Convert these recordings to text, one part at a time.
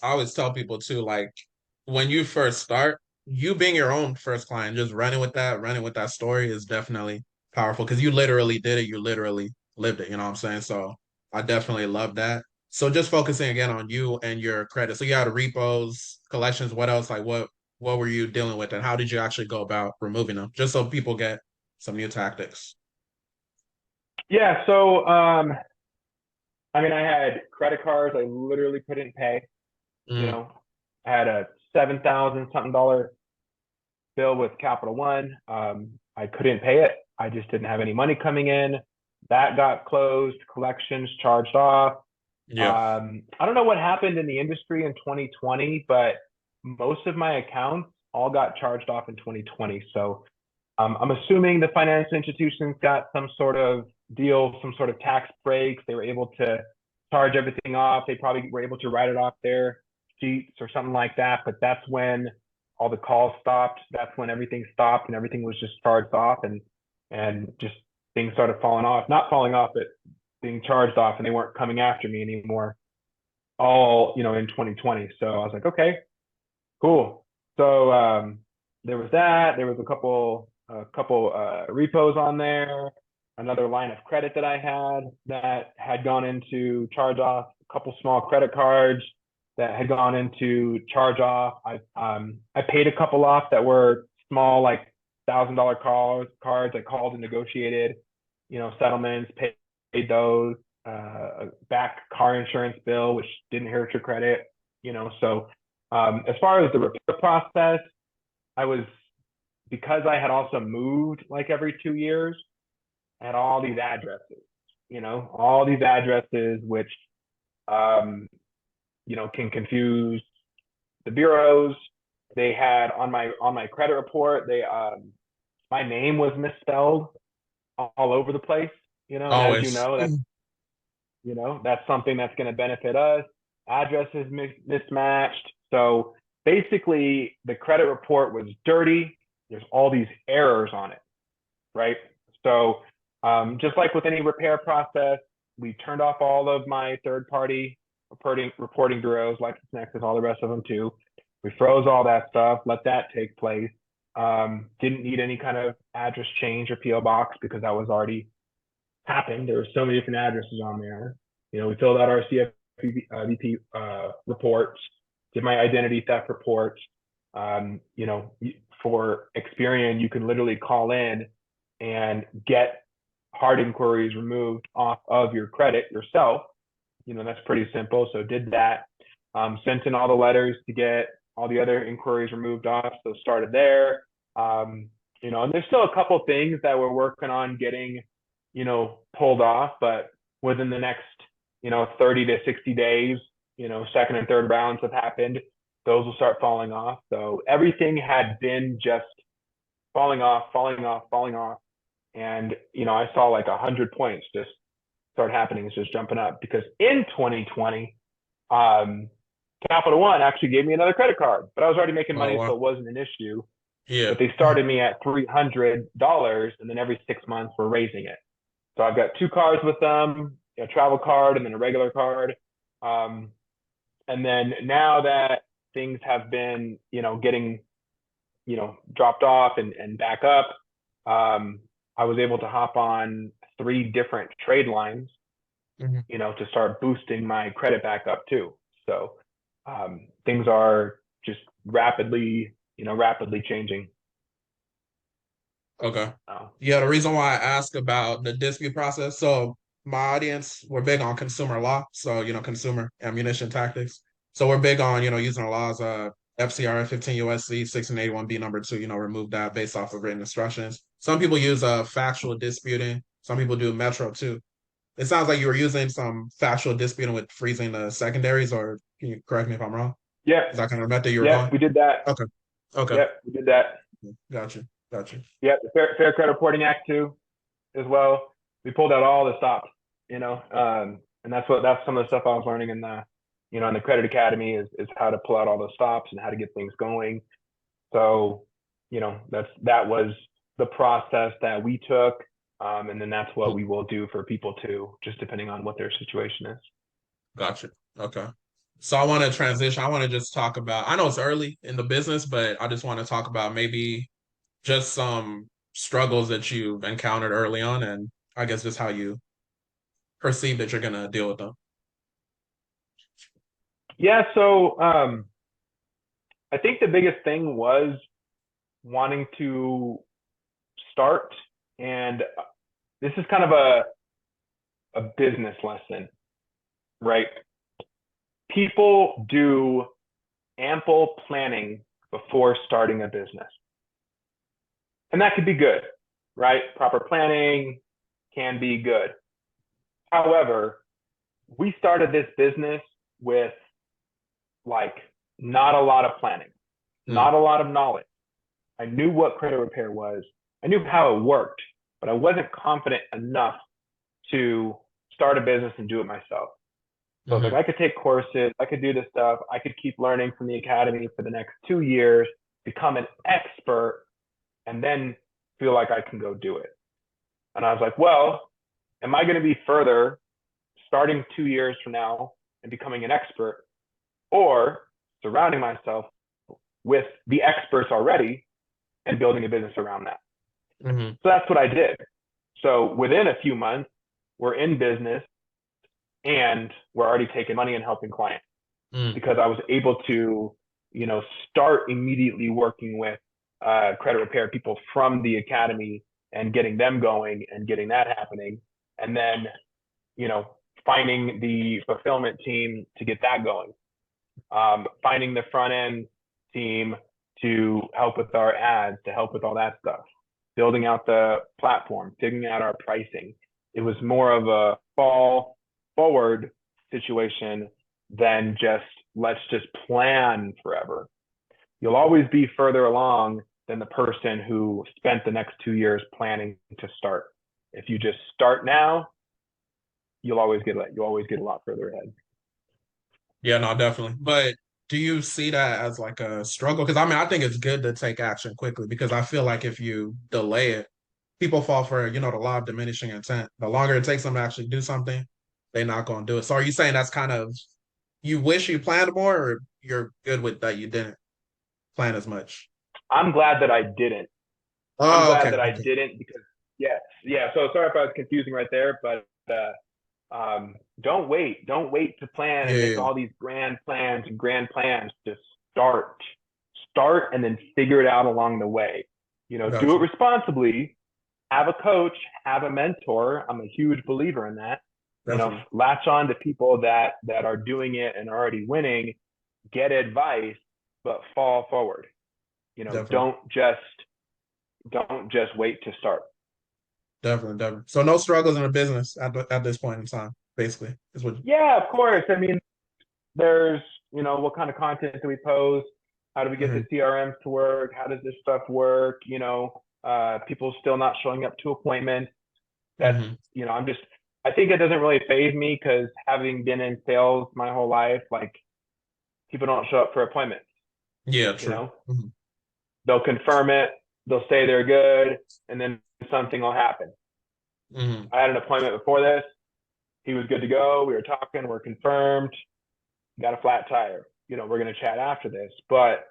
I always tell people too, like when you first start, you being your own first client, just running with that story is definitely powerful because you literally did it. You literally lived it. You know what I'm saying? So I definitely love that. So just focusing again on you and your credit. So you had repos, collections. What else? Like what were you dealing with, and how did you actually go about removing them? Just so people get some new tactics. Yeah, so I mean, I had credit cards I literally couldn't pay. You Mm, know, I had a 7,000 something dollar bill with Capital One. I couldn't pay it. I just didn't have any money coming in. That got closed, collections charged off. yeah. I don't know what happened in the industry in 2020, but most of my accounts all got charged off in 2020. So I'm assuming the financial institutions got some sort of deal, some sort of tax breaks. They were able to charge everything off. They probably were able to write it off their sheets or something like that. But that's when all the calls stopped. That's when everything stopped and everything was just charged off and just things started falling off. Not falling off, but being charged off, and they weren't coming after me anymore. All in 2020. So I was like, okay, cool. So there was that. There was a couple repos on there. Another line of credit that I had gone into charge off. A couple small credit cards that had gone into charge off. I paid a couple off that were small, like $1,000 cards. I called and negotiated, settlements. Paid those. A back car insurance bill, which didn't hurt your credit. So as far as the repair process, I was because I had also moved like every 2 years. I had all these addresses, which um, can confuse the bureaus. They had on my credit report, they my name was misspelled all over the place. And as you Always. know, that's something that's going to benefit us. Addresses mismatched. So basically, the credit report was dirty. There's all these errors on it, right? So just like with any repair process, we turned off all of my third-party reporting bureaus, LexisNexis, all the rest of them too. We froze all that stuff, let that take place. Didn't need any kind of address change or PO box because that was already happened. There were so many different addresses on there. We filled out our CFVP reports, did my identity theft reports. For Experian, you can literally call in and get hard inquiries removed off of your credit yourself. That's pretty simple. So did that. Sent in all the letters to get all the other inquiries removed off. So started there. And there's still a couple things that we're working on getting, pulled off, but within the next, 30 to 60 days, second and third rounds have happened. Those will start falling off. So everything had been just falling off, falling off, falling off. And, I saw like 100 points just start happening. It's just jumping up because in 2020, um, Capital One actually gave me another credit card, but I was already making Oh money, so wow. it wasn't an issue. Yeah. But they started me at $300, and then every 6 months we're raising it. So I've got two cards with them, a travel card and then a regular card. Um, and then now that things have been, getting, dropped off and back up, I was able to hop on three different trade lines, Mhm. to start boosting my credit back up too. So things are just rapidly changing. Okay. Uh, Yeah, the reason why I ask about the dispute process. So my audience, we're big on consumer law. So, consumer ammunition tactics. So we're big on, using the laws, FCRA 15 USC 1681B number two, remove that based off of written instructions. Some people use factual disputing. Some people do metro too. It sounds like you were using some factual disputing with freezing the secondaries, or can you correct me if I'm wrong? yeah, Is that kind of method you were yeah, going? we did that. Okay. Okay. Yeah, we did that. Gotcha. Gotcha. Yeah, the Fair Credit Reporting Act too, as well. We pulled out all the stops, and that's some of the stuff I was learning in the Credit Academy is how to pull out all those stops and how to get things going. So, that was the process that we took, and then that's what we will do for people too, just depending on what their situation is. Gotcha. Okay. So I want to transition. I want to just talk about, I know it's early in the business, but I just want to talk about maybe just some struggles that you've encountered early on, and I guess just how you perceive that you're gonna deal with them. Yeah, so I think the biggest thing was wanting to start, and this is kind of a business lesson, right? People do ample planning before starting a business. And that could be good, right? Proper planning can be good. However, we started this business with like not a lot of planning, Mm, not a lot of knowledge. I knew what credit repair was, I knew how it worked, but I wasn't confident enough to start a business and do it myself. So it's like hmm I could take courses, I could do this stuff, I could keep learning from the academy for the next 2 years, become an expert, and then feel like I can go do it. And I was like, well, am I going to be further starting 2 years from now and becoming an expert, or surrounding myself with the experts already and building a business around that? hmm So that's what I did. So within a few months, we're in business and we're already taking money and helping clients mm, because I was able to, start immediately working with credit repair people from the academy and getting them going and getting that happening. And then, you know, finding the fulfillment team to get that going, finding the front end team to help with our ads, to help with all that stuff, building out the platform, figuring out our pricing. It was more of a fall forward situation than just let's just plan forever. You'll always be further along than the person who spent the next 2 years planning to start. If you just start now, you'll always get a lot further ahead. Yeah, no, definitely. But do you see that as like a struggle? Because I mean, I think it's good to take action quickly because I feel like if you delay it, people fall for, the law of diminishing intent. The longer it takes them to actually do something, they're not going to do it. So are you saying that's kind of, you wish you planned more, or you're good with that you didn't plan as much? I'm glad that I didn't. I'm Oh, glad okay. that I Okay. didn't because yes, yeah. So sorry if I was confusing right there, but don't wait. Don't wait to plan Yeah, and make yeah, all these grand plans and grand plans. Just start, and then figure it out along the way. Do it gotcha. responsibly. Have a coach, have a mentor. I'm a huge believer in that. Definitely. Latch on to people that are doing it and are already winning. Get advice, but fall forward. Definitely. Don't just wait to start. Definitely. Definitely. So no struggles in the business at this point in time, basically, is what. Yeah, of course. I mean, there's, what kind of content do we post? How do we get the Mhm, CRMs to work? How does this stuff work? People still not showing up to appointments. That's, mhm. I think it doesn't really phase me because having been in sales my whole life, like people don't show up for appointments, Yeah, you true. know, Mhm, they'll confirm it, they'll say they're good, and then something will happen. mhm. I had an appointment before this. He was good to go. We were talking, we're confirmed, got a flat tire. We're going to chat after this, but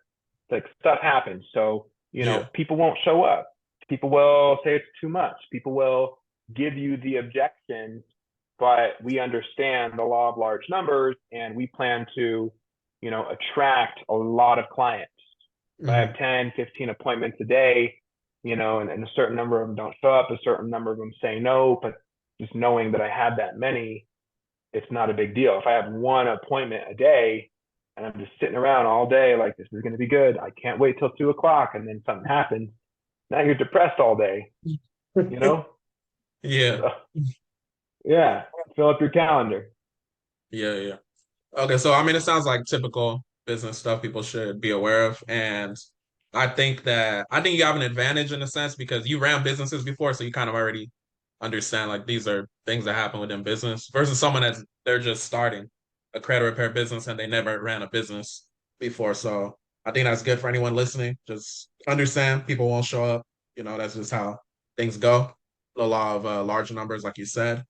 like stuff happens. So, Yeah. people won't show up. People will say it's too much. People will give you the objections, but we understand the law of large numbers and we plan to, attract a lot of clients. If I Mhm. have 10, 15 appointments a day, and a certain number of them don't show up, a certain number of them say no, but just knowing that I had that many, it's not a big deal. If I have one appointment a day and I'm just sitting around all day, like this is going to be good. I can't wait till 2 o'clock, and then something happens. Now you're depressed all day, you know? Yeah. So, yeah, fill up your calendar. Yeah, yeah. Okay, so I mean, it sounds like typical business stuff people should be aware of, and I think you have an advantage in a sense because you ran businesses before, so you kind of already understand like these are things that happen within business versus someone that's they're just starting a credit repair business and they never ran a business before. So I think that's good for anyone listening. Just understand people won't show up. That's just how things go. The law of large numbers, like you said.